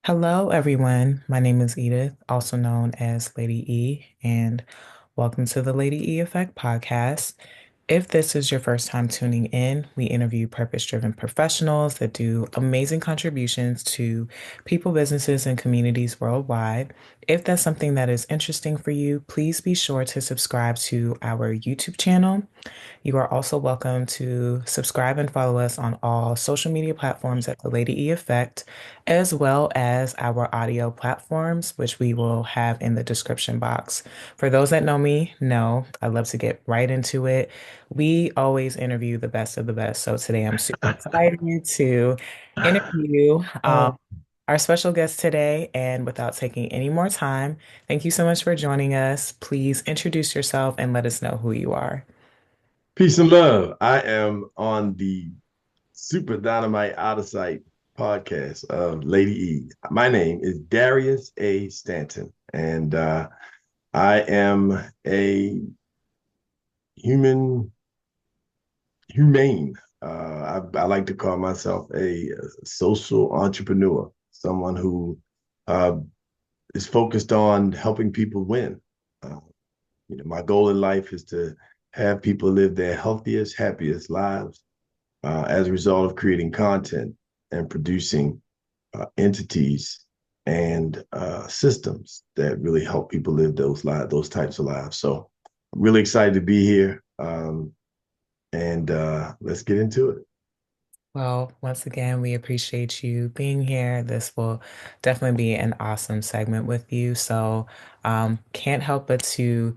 Hello, everyone. My name is Edith, also known as Lady E, and welcome to the Lady E Effect podcast. If this is your first time tuning in, we interview purpose-driven professionals that do amazing contributions to people, businesses, and communities worldwide. If that's something that is interesting for you, please be sure to subscribe to our YouTube channel. You are also welcome to subscribe and follow us on all social media platforms at The Lady E Effect, as well as our audio platforms, which we will have in the description box. For those that know I love to get right into it. We always interview the best of the best. So today I'm super excited to interview Oh, our special guest today. And without taking any more time, thank you so much for joining us. Please introduce yourself and let us know who you are. peace and love. I am on the Super Dynamite Out of Sight podcast of Lady E. My name is Darius A. Stanton, and I am a human, humane. I like to call myself a social entrepreneur, someone who uh, is focused on helping people win. Uh, my goal in life is to have people live their healthiest, happiest lives as a result of creating content and producing entities and systems that really help people live those types of lives. So I'm really excited to be here, and let's get into it. Well, once again, we appreciate you being here. This will definitely be an awesome segment with you. So, can't help but to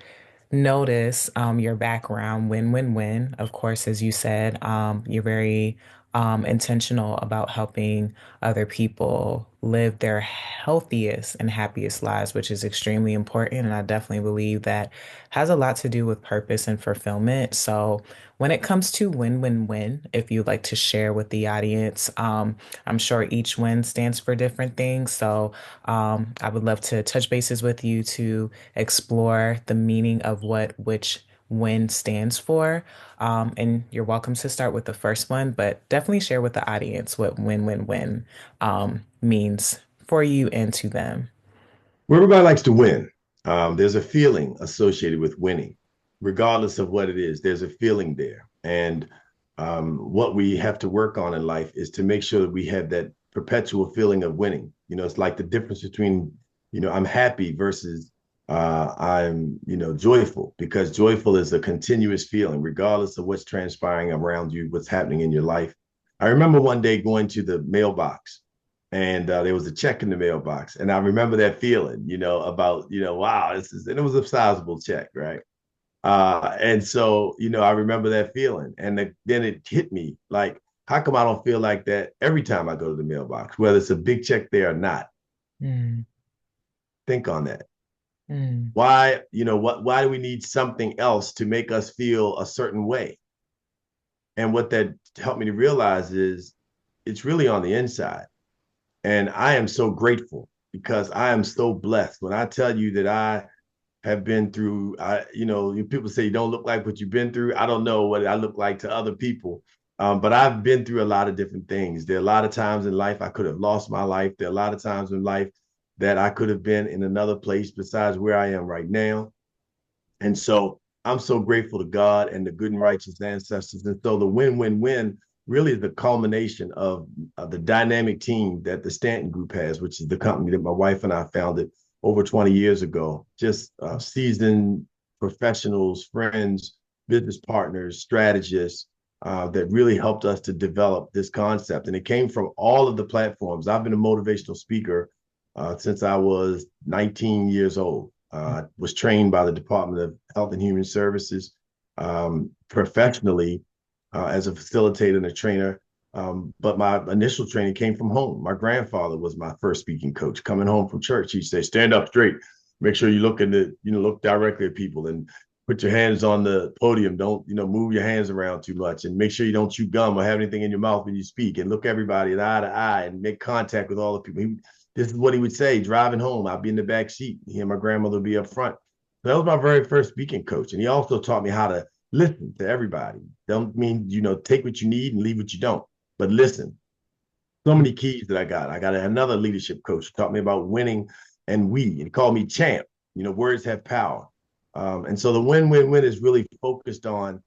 notice your background, win, win, win. Of course, as you said, you're very intentional about helping other people live their healthiest and happiest lives, which is extremely important. And I definitely believe that has a lot to do with purpose and fulfillment. So, when it comes to win, win, win, if you'd like to share with the audience, I'm sure each win stands for different things. So, I would love to touch bases with you to explore the meaning of what which win stands for. And you're welcome to start with the first one, but definitely share with the audience what win, win, win means for you and to them. Where everybody likes to win, there's a feeling associated with winning, regardless of what it is. There's a feeling there, and what we have to work on in life is to make sure that we have that perpetual feeling of winning. It's like the difference between, I'm happy versus I'm, joyful, because joyful is a continuous feeling, regardless of what's transpiring around you, what's happening in your life. I remember one day going to the mailbox, and there was a check in the mailbox, and I remember that feeling, about, wow, and it was a sizable check, right? And so, I remember that feeling, and then it hit me like, how come I don't feel like that every time I go to the mailbox, whether it's a big check there or not? Mm, Think on that. mm, Why, why do we need something else to make us feel a certain way? And what that helped me to realize is it's really on the inside. And I am so grateful because I am so blessed. When I tell you that I have been through, people say you don't look like what you've been through. I don't know what I look like to other people. But I've been through a lot of different things. There are a lot of times in life I could have lost my life. There are a lot of times in life that I could have been in another place besides where I am right now. And so I'm so grateful to God and the good and righteous ancestors. And so the win-win-win really is the culmination of the dynamic team that the Stanton Group has, which is the company that my wife and I founded over 20 years ago. Just seasoned professionals, friends, business partners, strategists that really helped us to develop this concept. And it came from all of the platforms. I've been a motivational speaker since I was 19 years old. Was trained by the Department of Health and Human Services professionally as a facilitator and a trainer. But my initial training came from home. My grandfather was my first speaking coach. Coming home from church, he'd say, "Stand up straight. Make sure you look in the, look directly at people, and put your hands on the podium. Don't, move your hands around too much, and make sure you don't chew gum or have anything in your mouth when you speak, and look everybody eye to eye and make contact with all the people." This is what he would say driving home. I'd be in the back seat. He and my grandmother would be up front. That was my very first speaking coach. And he also taught me how to listen to everybody. Don't mean, take what you need and leave what you don't, but listen. So many keys that I got. I got another leadership coach who taught me about winning and we, and called me champ. Words have power. And so the win is really focused on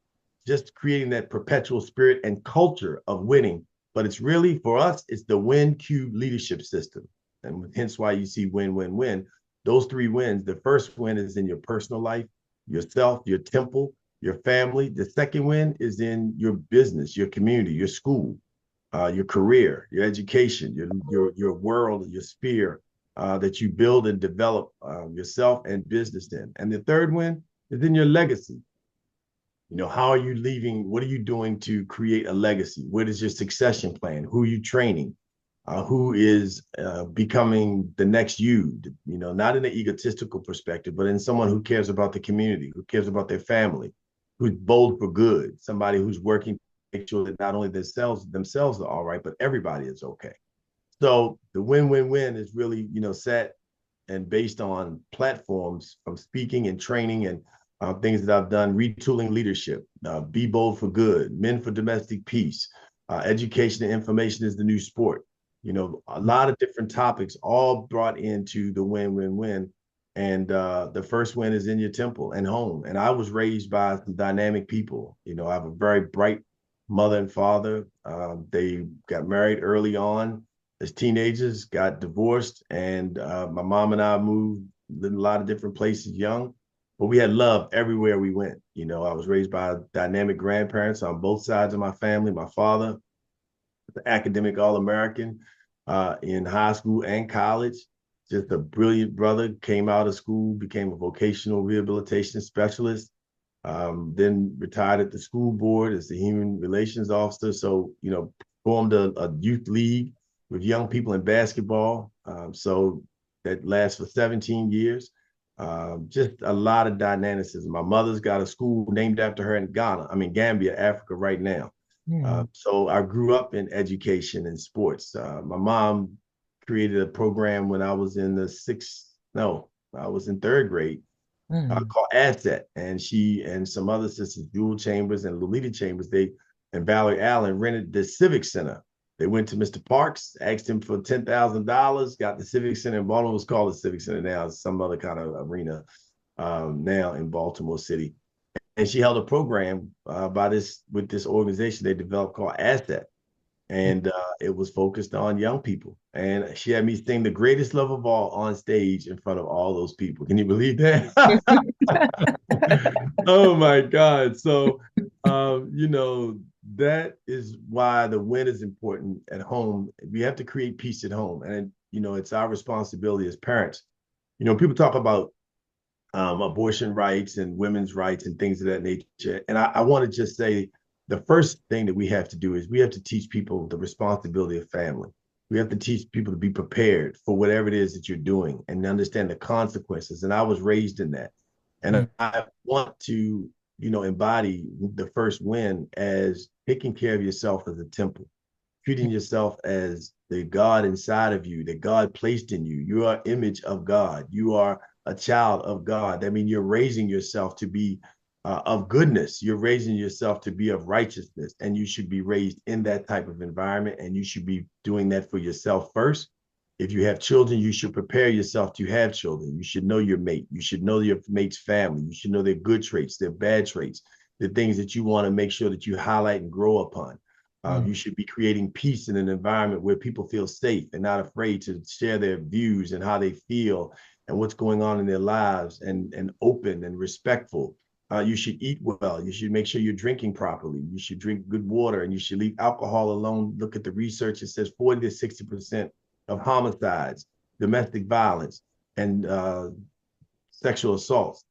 just creating that perpetual spirit and culture of winning. But it's really, for us, it's the win cube leadership system. And hence why you see win. Those three wins. The first win is in your personal life, yourself, your temple, your family. The second win is in your business, your community, your school, your career, your education, your world, your sphere that you build and develop yourself and business in. And the third one is in your legacy. How are you leaving? What are you doing to create a legacy? What is your succession plan? Who are you training? Who is becoming the next you? Not in an egotistical perspective, but in someone who cares about the community, who cares about their family, who's bold for good, somebody who's working to make sure that not only themselves are all right, but everybody is okay. So the win is really, set and based on platforms from speaking and training and things that I've done, retooling leadership, be bold for good, men for domestic peace, education and information is the new sport. A lot of different topics all brought into the win. And the first win is in your temple and home. And I was raised by some dynamic people. I have a very bright mother and father. They got married early on as teenagers, got divorced, and my mom and I moved in a lot of different places young, but we had love everywhere we went. I was raised by dynamic grandparents on both sides of my family. My father, the academic All-American in high school and college, just a brilliant brother, came out of school, became a vocational rehabilitation specialist, then retired at the school board as the human relations officer. So, formed a youth league with young people in basketball. So that lasts for 17 years. Just a lot of dynamicism. My mother's got a school named after her in Gambia, Africa right now. Mm, So I grew up in education and sports. My mom created a program when I was in I was in third grade mm, called Asset, and she and some other sisters, Jewel Chambers and Lolita Chambers, and Valerie Allen rented the Civic Center. They went to Mr. Parks, asked him for $10,000, got the Civic Center in Baltimore. Was called the Civic Center now, it's some other kind of arena now in Baltimore City. And she held a program with this organization they developed called Asset, and it was focused on young people. And she had me sing "The Greatest Love of All" on stage in front of all those people. Can you believe that? Oh my God! So, that is why the win is important at home. We have to create peace at home, and it's our responsibility as parents. People talk about abortion rights and women's rights and things of that nature. And I want to just say the first thing that we have to do is we have to teach people the responsibility of family. We have to teach people to be prepared for whatever it is that you're doing and understand the consequences. And I was raised in that. And mm, I want to, embody the first win as taking care of yourself as a temple, treating yourself as the God inside of you, that God placed in you. You are image of God. You are a child of God. That means you're raising yourself to be of goodness. You're raising yourself to be of righteousness, and you should be raised in that type of environment. And you should be doing that for yourself first. If you have children, you should prepare yourself to have children. You should know your mate. You should know your mate's family. You should know their good traits, their bad traits, the things that you want to make sure that you highlight and grow upon. You mm, should be creating peace in an environment where people feel safe and not afraid to share their views and how they feel and what's going on in their lives, and open and respectful. You should eat well. You should make sure you're drinking properly. You should drink good water, and you should leave alcohol alone. Look at the research. It says 40 to 60% of homicides, domestic violence, and sexual assaults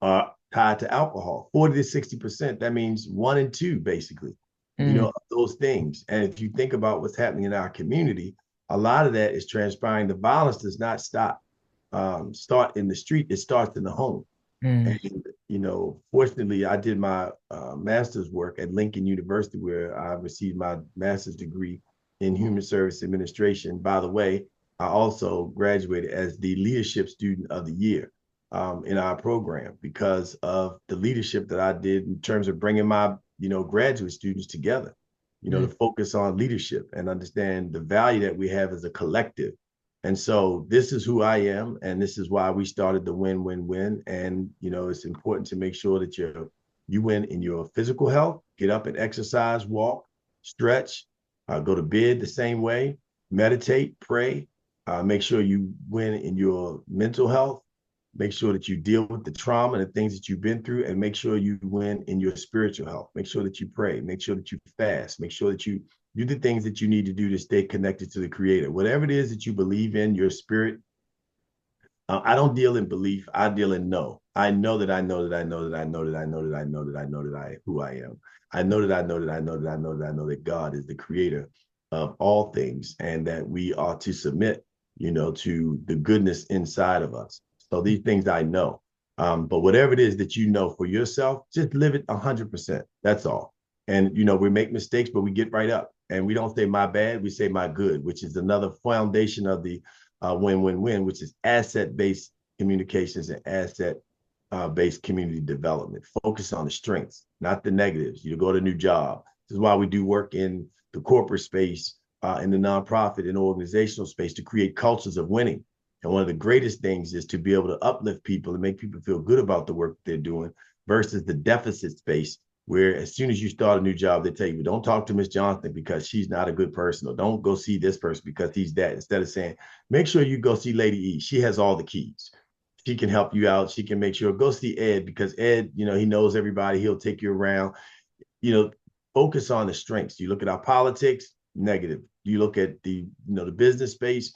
are tied to alcohol. 40 to 60%. That means one in two, basically, mm, those things. And if you think about what's happening in our community, a lot of that is transpiring. The violence does not start in the street. It starts in the home. mm, And, fortunately, I did my master's work at Lincoln University, where I received my master's degree in human service administration. By the way, I also graduated as the leadership student of the year in our program because of the leadership that I did in terms of bringing my, graduate students together. to focus on leadership and understand the value that we have as a collective. And so this is who I am, and this is why we started the win-win-win. And it's important to make sure that you win in your physical health, get up and exercise, walk, stretch, go to bed the same way, meditate, pray, make sure you win in your mental health, make sure that you deal with the trauma and the things that you've been through, and make sure you win in your spiritual health. Make sure that you pray, make sure that you fast, make sure that you do the things that you need to do to stay connected to the creator. Whatever it is that you believe in, your spirit. I don't deal in belief. I deal in know. I know that I know that I know that I know that I know that I know that I know that I who I am. I know that I know that I know that I know that I know that God is the creator of all things, and that we are to submit, to the goodness inside of us. So these things I know. But whatever it is that you know for yourself, just live it 100%. That's all. And we make mistakes, but we get right up, and we don't say my bad. We say my good, which is another foundation of the win-win-win, which is asset-based communications and asset-based community development. Focus on the strengths, not the negatives. You go to a new job. This is why we do work in the corporate space, in the nonprofit and organizational space, to create cultures of winning. And one of the greatest things is to be able to uplift people and make people feel good about the work they're doing, versus the deficit space, where as soon as you start a new job, they tell you, don't talk to Miss Johnson because she's not a good person, or don't go see this person because he's that. Instead of saying, make sure you go see Lady E. She has all the keys. She can help you out. She can make sure. Go see Ed, because Ed, he knows everybody. He'll take you around. You know, Focus on the strengths. You look at our politics, negative. You look at the business space.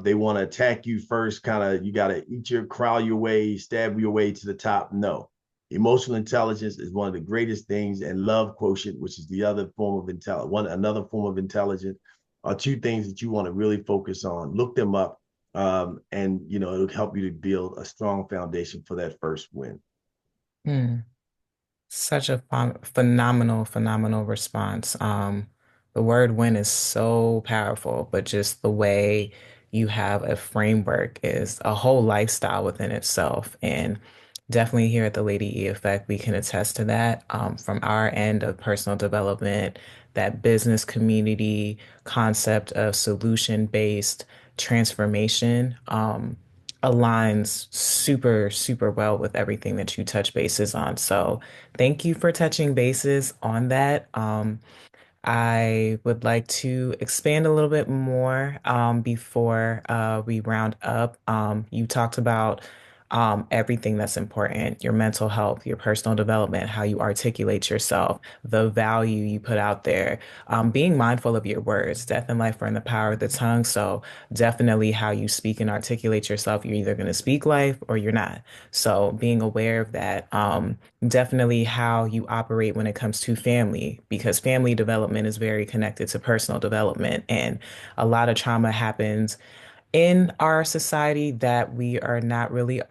They want to attack you first. Kind of, you got to crawl your way, stab your way to the top. No. Emotional intelligence is one of the greatest things, and love quotient, which is the other form of another form of intelligence, are two things that you want to really focus on. Look them up, and it'll help you to build a strong foundation for that first win. Mm. Such a phenomenal, phenomenal response. The word win is so powerful, but just the way you have a framework is a whole lifestyle within itself. And definitely here at the Lady E Effect, we can attest to that, from our end of personal development, that business community concept of solution-based transformation. Aligns super, super well with everything that you touch bases on. So thank you for touching bases on that. I would like to expand a little bit more before we round up. You talked about everything that's important, your mental health, your personal development, how you articulate yourself, the value you put out there, being mindful of your words. Death and life are in the power of the tongue. So definitely how you speak and articulate yourself, you're either going to speak life or you're not. So being aware of that. Definitely how you operate when it comes to family, because family development is very connected to personal development. And a lot of trauma happens in our society that we are not really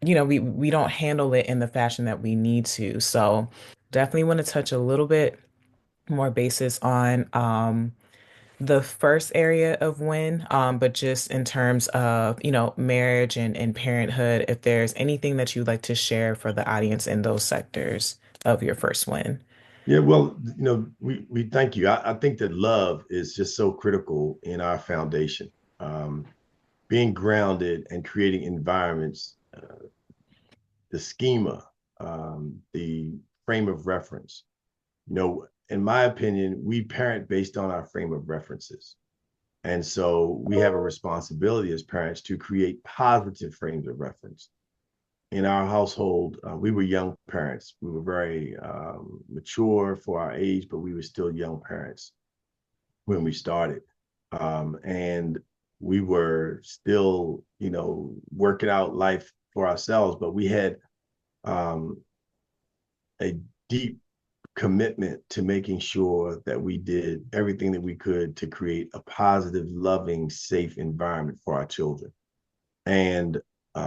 we don't handle it in the fashion that we need to. So definitely want to touch a little bit more basis on the first area of when, but just in terms of, marriage and parenthood, if there's anything that you'd like to share for the audience in those sectors of your first win. Yeah, well, we thank you. I think that love is just so critical in our foundation. Um, Being grounded and creating environments, the schema, the frame of reference. In my opinion, we parent based on our frame of references. And so we have a responsibility as parents to create positive frames of reference. In our household, we were young parents. We were very mature for our age, but we were still young parents when we started. And we were still, working out life for ourselves, but we had um, a deep commitment to making sure that we did everything that we could to create a positive, loving, safe environment for our children. And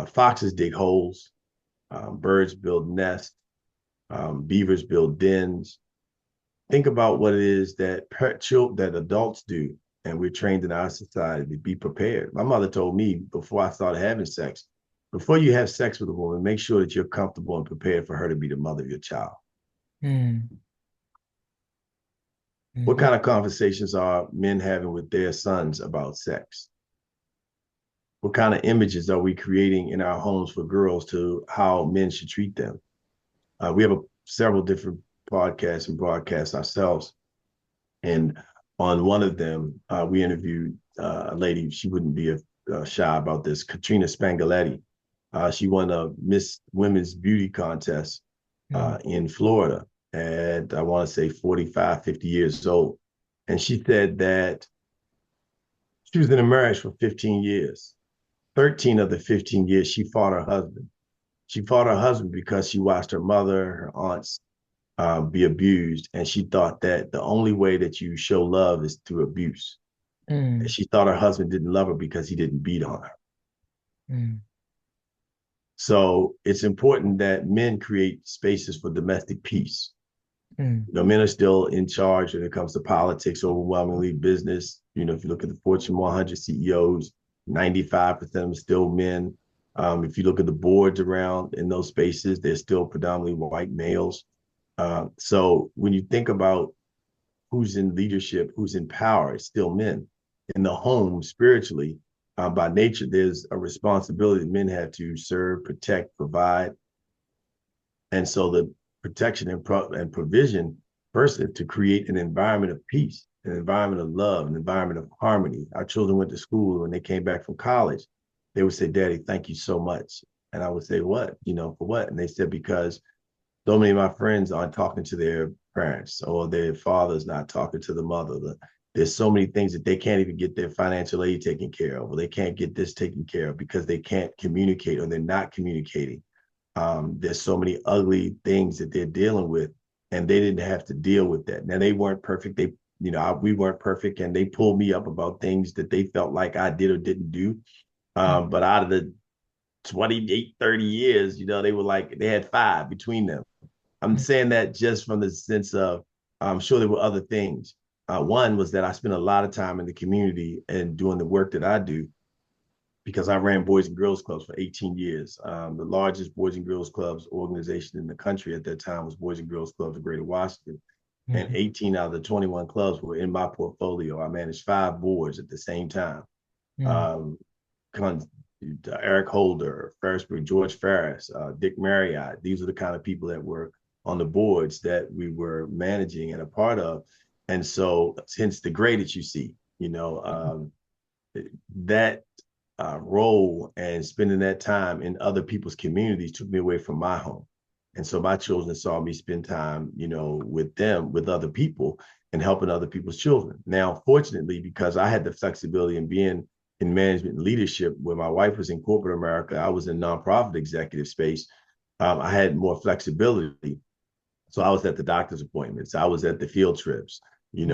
foxes dig holes, birds build nests, beavers build dens. Think about what it is that adults do, and we're trained in our society to be prepared. My mother told me before I started having sex, before you have sex with a woman, make sure that you're comfortable and prepared for her to be the mother of your child. Hmm. What Mm-hmm. kind of conversations are men having with their sons about sex? What kind of images are we creating in our homes for girls to how men should treat them? We have several different podcasts and broadcasts ourselves. And on one of them, we interviewed a lady. She wouldn't be shy about this. Katrina Spangaletti. She won a Miss Women's Beauty contest in Florida at, I want to say, 45, 50 years old. And she said that she was in a marriage for 15 years. 13 of the 15 years, she fought her husband. She fought her husband because she watched her mother, her aunts be abused. And she thought that the only way that you show love is through abuse. And Mm-hmm. she thought her husband didn't love her because he didn't beat on her. So it's important that men create spaces for domestic peace. Mm-hmm. Men are still in charge when it comes to politics, overwhelmingly business. If you look at the Fortune 100 CEOs, 95% of them are still men. If you look at the boards around in those spaces, they're still predominantly white males. So when you think about who's in leadership, who's in power, it's still men. In the home, spiritually, by nature, there's a responsibility that men have to serve, protect, provide. And so the protection and provision first is to create an environment of peace, an environment of love, an environment of harmony. Our children went to school. When they came back from college, they would say, Daddy, thank you so much. And I would say, what? For what? And they said, because so many of my friends aren't talking to their parents, or their father's not talking to the mother. There's so many things that they can't even get their financial aid taken care of, or they can't get this taken care of because they can't communicate, or they're not communicating. There's so many ugly things that they're dealing with, and they didn't have to deal with that. Now, they weren't perfect. We weren't perfect, and they pulled me up about things that they felt like I did or didn't do. But out of the 28, 30 years, they were like, they had five between them. I'm saying that just from the sense of, I'm sure there were other things. One was that I spent a lot of time in the community and doing the work that I do, because I ran Boys and Girls Clubs for 18 years. The largest Boys and Girls Clubs organization in the country at that time was Boys and Girls Clubs of Greater Washington. And Mm-hmm. 18 out of the 21 clubs were in my portfolio. I managed five boards at the same time. Mm-hmm. Um, Eric Holder, Ferrisburg, George Ferris, Dick Marriott. These are the kind of people that were on the boards that we were managing and a part of. And so, hence the grade that you see, that role and spending that time in other people's communities took me away from my home. And so my children saw me spend time, with them, with other people, and helping other people's children. Now, fortunately, because I had the flexibility in being in management and leadership, where my wife was in corporate America, I was in nonprofit executive space. I had more flexibility. So I was at the doctor's appointments. I was at the field trips. I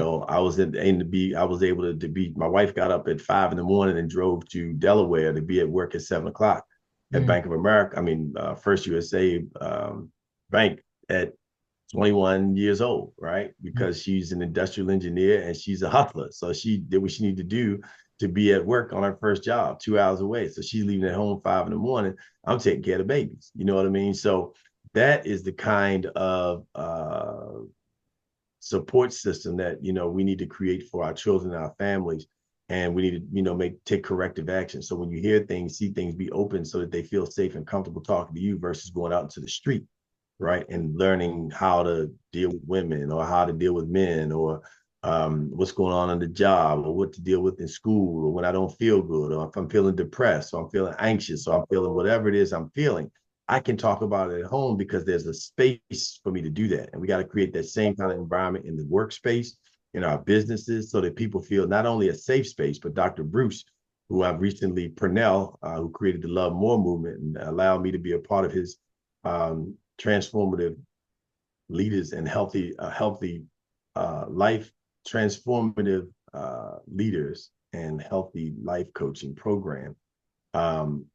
was I was able to be, my wife got up at 5 in the morning and drove to Delaware to be at work at 7 o'clock at Mm-hmm. Bank of America. First USA Bank at 21 years old, right? Because she's an industrial engineer and she's a hustler. So she did what she needed to do to be at work on her first job, 2 hours away. So she's leaving at home 5 in the morning. I'm taking care of the babies. You know what I mean? So that is the kind of support system that we need to create for our children and our families. And we need to take corrective action. So when you hear things, see things, be open so that they feel safe and comfortable talking to you versus going out into the street, right? And learning how to deal with women, or how to deal with men, or what's going on the job, or what to deal with in school, or when I don't feel good, or if I'm feeling depressed, or I'm feeling anxious, or I'm feeling whatever it is I'm feeling. I can talk about it at home because there's a space for me to do that. And we got to create that same kind of environment in the workspace, in our businesses, so that people feel not only a safe space, but Dr. Bruce, who I've recently, Purnell, who created the Love More movement and allowed me to be a part of his transformative leaders and healthy life, transformative leaders and healthy life coaching program. Um,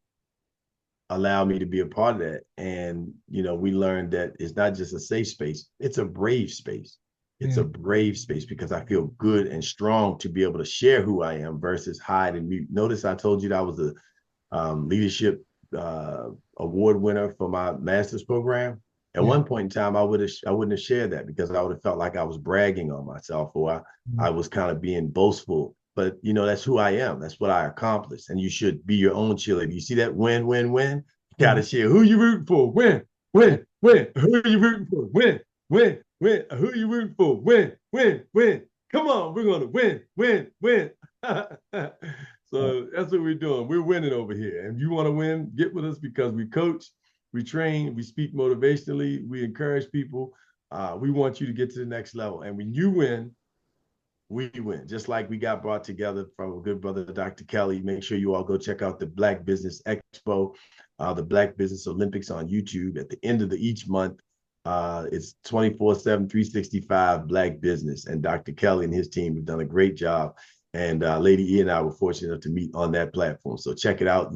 Allow me to be a part of that. And, we learned that it's not just a safe space, it's a brave space. It's a brave space because I feel good and strong to be able to share who I am versus hide and mute. Notice I told you that I was a leadership award winner for my master's program. At Yeah. one point in time, I wouldn't have shared that because I would have felt like I was bragging on myself or I was kind of being boastful. But you know, that's who I am. That's what I accomplished. And you should be your own cheerleader. You see that win, win, win. You Mhm. gotta share. Who you rooting for? Win, win, win. Who you rooting for? Win, win, win. Who you rooting for? Win, win, win. Come on, we're gonna win, win, win. So that's what we're doing. We're winning over here. And if you want to win, get with us because we coach, we train, we speak motivationally, we encourage people. We want you to get to the next level. And when you win, we win. Just like we got brought together from a good brother, Dr. Kelly. Make sure you all go check out the Black Business Expo, the Black Business Olympics on YouTube at the end of each month. It's 24/7, 365 Black business. And Dr. Kelly and his team have done a great job. And Lady E and I were fortunate enough to meet on that platform. So check it out.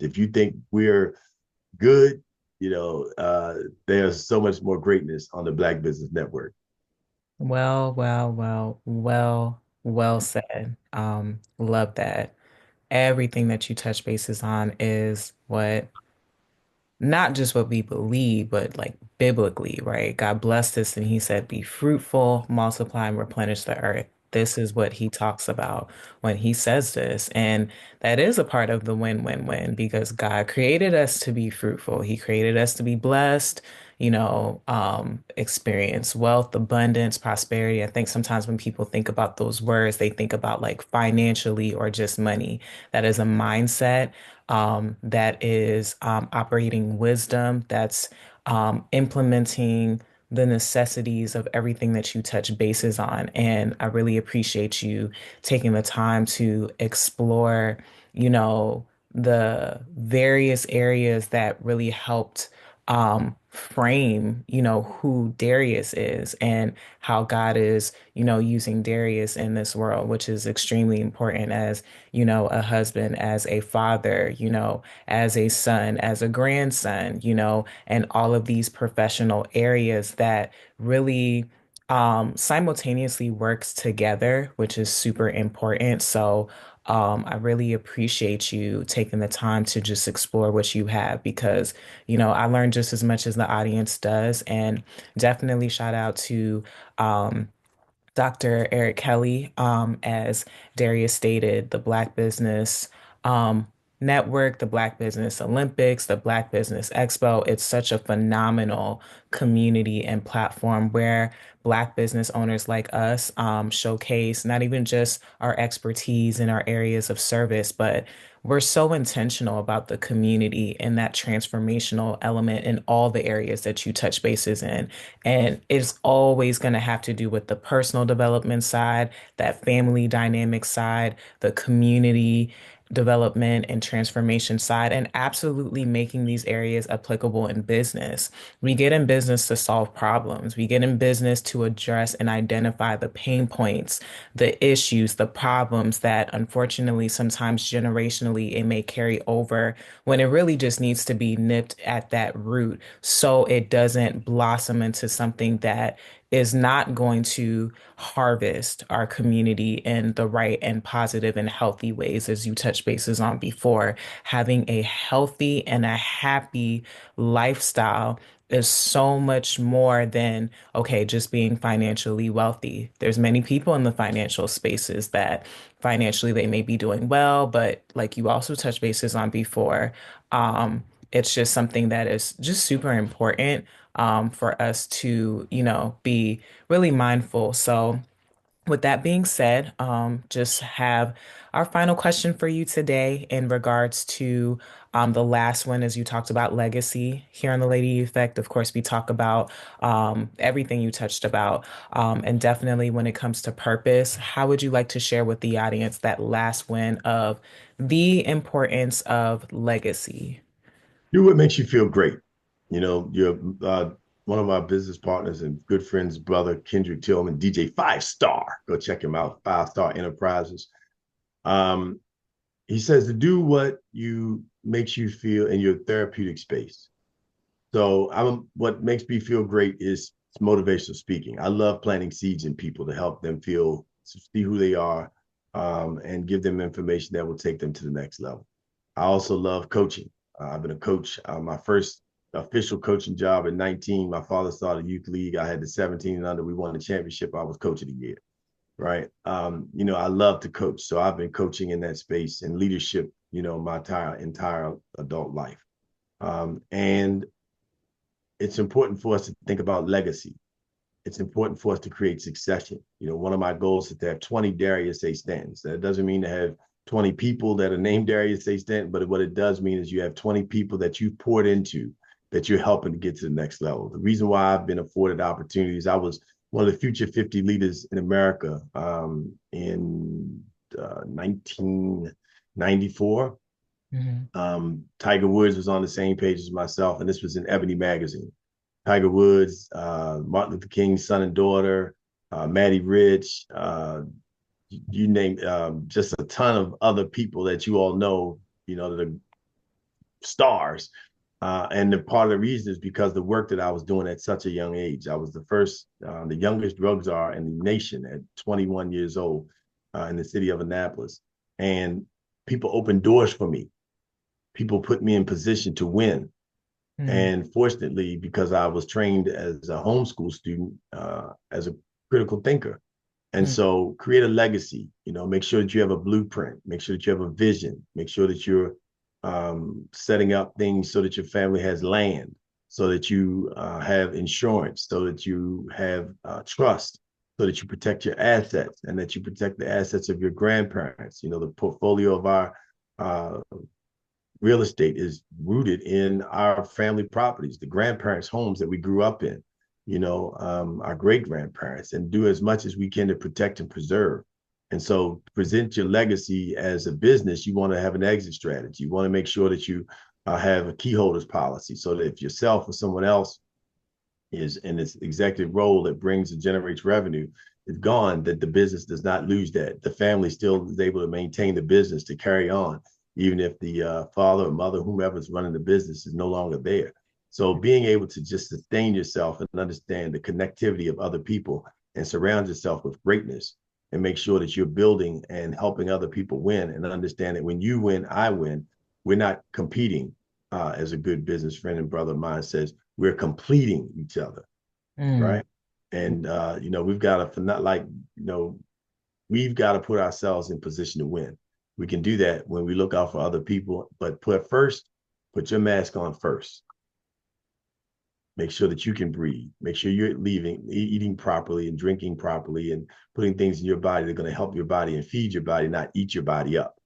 If you think we're good, you know, there's so much more greatness on the Black Business Network. Well said. Love that. Everything that you touch bases on is what not just what we believe, but like biblically, right? God blessed us and he said, be fruitful, multiply, and replenish the earth. This is what he talks about when he says this. And that is a part of the win-win-win because God created us to be fruitful. He created us to be blessed, experience wealth, abundance, prosperity. I think sometimes when people think about those words, they think about like financially or just money. That is a mindset that is operating wisdom, that's implementing the necessities of everything that you touch bases on. And I really appreciate you taking the time to explore, you know, the various areas that really helped frame, who Darius is and how God is, using Darius in this world, which is extremely important as, a husband, as a father, as a son, as a grandson, and all of these professional areas that really simultaneously works together, which is super important. So, I really appreciate you taking the time to just explore what you have because, I learned just as much as the audience does. And definitely shout out to Dr. Eric Kelly, as Darius stated, the Black Business um, Network, the Black Business Olympics, the Black Business Expo. It's such a phenomenal community and platform where Black business owners like us showcase not even just our expertise in our areas of service, but we're so intentional about the community and that transformational element in all the areas that you touch bases in. And it's always going to have to do with the personal development side, that family dynamic side, the community development and transformation side, and absolutely making these areas applicable in business. We get in business to solve problems. We get in business to address and identify the pain points, the issues, the problems that unfortunately sometimes generationally it may carry over when it really just needs to be nipped at that root so it doesn't blossom into something that is not going to harvest our community in the right and positive and healthy ways, as you touched bases on before. Having a healthy and a happy lifestyle is so much more than, okay, just being financially wealthy. There's many people in the financial spaces that financially they may be doing well, but like you also touched bases on before, it's just something that is just super important for us to, be really mindful. So, with that being said, just have our final question for you today in regards to the last one, as you talked about legacy here on the Lady Effect. Of course, we talk about everything you touched about, and definitely when it comes to purpose. How would you like to share with the audience that last one of the importance of legacy? Do what makes you feel great. You know, you're one of my business partners and good friends, brother Kendrick Tillman, DJ Five Star. Go check him out, Five Star Enterprises. Um, he says to do what you makes you feel in your therapeutic space. So what makes me feel great is motivational speaking. I love planting seeds in people to help them feel, see who they are, and give them information that will take them to the next level. I also love coaching. I've been a coach. My first official coaching job at 19. My father started a youth league. I had the 17 and under. We won the championship. I was coach of the year. Right. I love to coach. So I've been coaching in that space and leadership, my entire adult life. And it's important for us to think about legacy. It's important for us to create succession. One of my goals is to have 20 Darius A. Stantons. That doesn't mean to have 20 people that are named Darius A. Stanton, but what it does mean is you have 20 people that you've poured into that you're helping to get to the next level. The reason why I've been afforded opportunities, I was one of the future 50 leaders in America in 1994. Hmm. Tiger Woods was on the same page as myself, and this was in Ebony magazine. Tiger Woods, Martin Luther King's son and daughter, Matty Rich, you name just a ton of other people that you all know, that are stars. And the part of the reason is because the work that I was doing at such a young age. I was the youngest drug czar in the nation at 21 years old in the city of Annapolis. And people opened doors for me. People put me in position to win. Mm. And fortunately, because I was trained as a homeschool student, as a critical thinker. And Mm. so create a legacy, make sure that you have a blueprint, make sure that you have a vision, make sure that you're setting up things so that your family has land, so that you have insurance, so that you have trust, so that you protect your assets and that you protect the assets of your grandparents. The portfolio of our uh, real estate is rooted in our family properties, the grandparents' homes that we grew up in, our great grandparents, and do as much as we can to protect and preserve. And so, present your legacy as a business. You want to have an exit strategy. You want to make sure that you have a key holders policy so that if yourself or someone else is in this executive role that brings and generates revenue is gone, that the business does not lose that. The family still is able to maintain the business to carry on, even if the father or mother, whomever is running the business, is no longer there. So being able to just sustain yourself and understand the connectivity of other people and surround yourself with greatness and make sure that you're building and helping other people win and understand that when you win, I win. We're not competing, as a good business friend and brother of mine says, we're completing each other, Mm. right? And we've got to not like we've got to put ourselves in position to win. We can do that when we look out for other people, but put your mask on first. Make sure that you can breathe. Make sure you're eating properly and drinking properly and putting things in your body that are going to help your body and feed your body, not eat your body up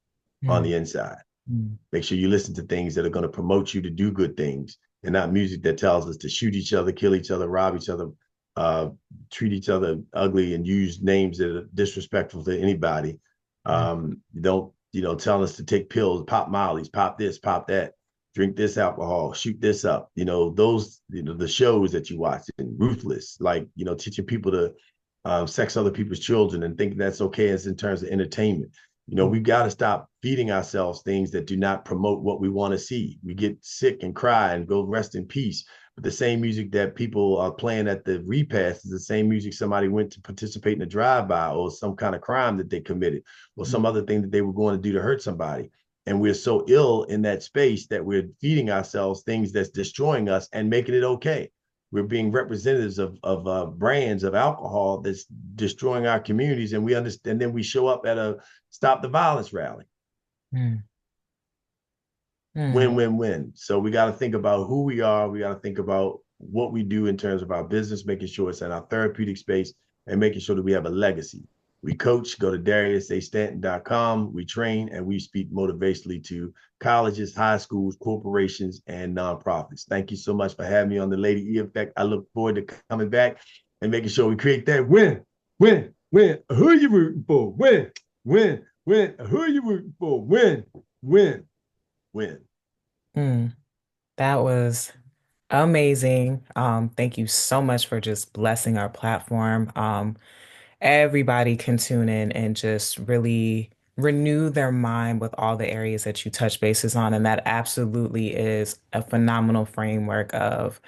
on Mm. the inside. Mm. Make sure you listen to things that are going to promote you to do good things and not music that tells us to shoot each other, kill each other, rob each other, uh, treat each other ugly, and use names that are disrespectful to anybody. Mm. Don't, tell us to take pills, pop mollies, pop this, pop that, drink this alcohol, shoot this up. Those, the shows that you watch and Ruthless, like, teaching people to sex other people's children and think that's okay as in terms of entertainment. Mm. We've got to stop feeding ourselves things that do not promote what we want to see. We get sick and cry and go rest in peace. But the same music that people are playing at the repast is the same music somebody went to participate in a drive-by or some kind of crime that they committed or Mm. some other thing that they were going to do to hurt somebody. And we're so ill in that space that we're feeding ourselves things that's destroying us and making it okay. We're being representatives of brands of alcohol that's destroying our communities, and we understand. And then we show up at a stop the violence rally. Mm. Mm. Win, win, win. So we got to think about who we are. We got to think about what we do in terms of our business, making sure it's in our therapeutic space and making sure that we have a legacy. We coach, go to dariusastanton.com. We train and we speak motivationally to colleges, high schools, corporations, and nonprofits. Thank you so much for having me on the Lady E Effect. I look forward to coming back and making sure we create that win, win, win. Who are you rooting for? Win, win, win. Who are you rooting for? Win, win, win. Mm. That was amazing. Thank you so much for just blessing our platform. Everybody can tune in and just really renew their mind with all the areas that you touch bases on. And that absolutely is a phenomenal framework of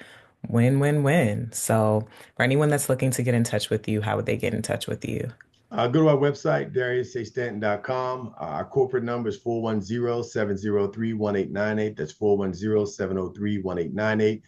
win, win, win. So, for anyone that's looking to get in touch with you, how would they get in touch with you? Go to our website, dariusastanton.com. Our corporate number is 410-703-1898. That's 410-703-1898.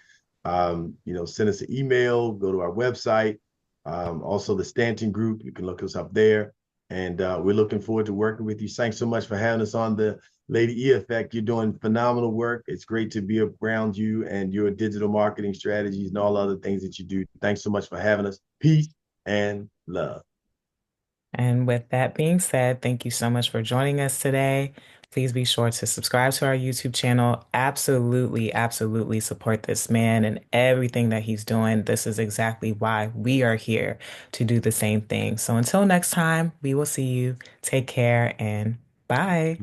Send us an email, go to our website. Also the Stanton Group, you can look us up there. And we're looking forward to working with you. Thanks so much for having us on the Lady E Effect. You're doing phenomenal work. It's great to be around you and your digital marketing strategies and all other things that you do. Thanks so much for having us. Peace and love. And with that being said, thank you so much for joining us today. Please be sure to subscribe to our YouTube channel. Absolutely, absolutely support this man and everything that he's doing. This is exactly why we are here to do the same thing. So until next time, we will see you. Take care and bye.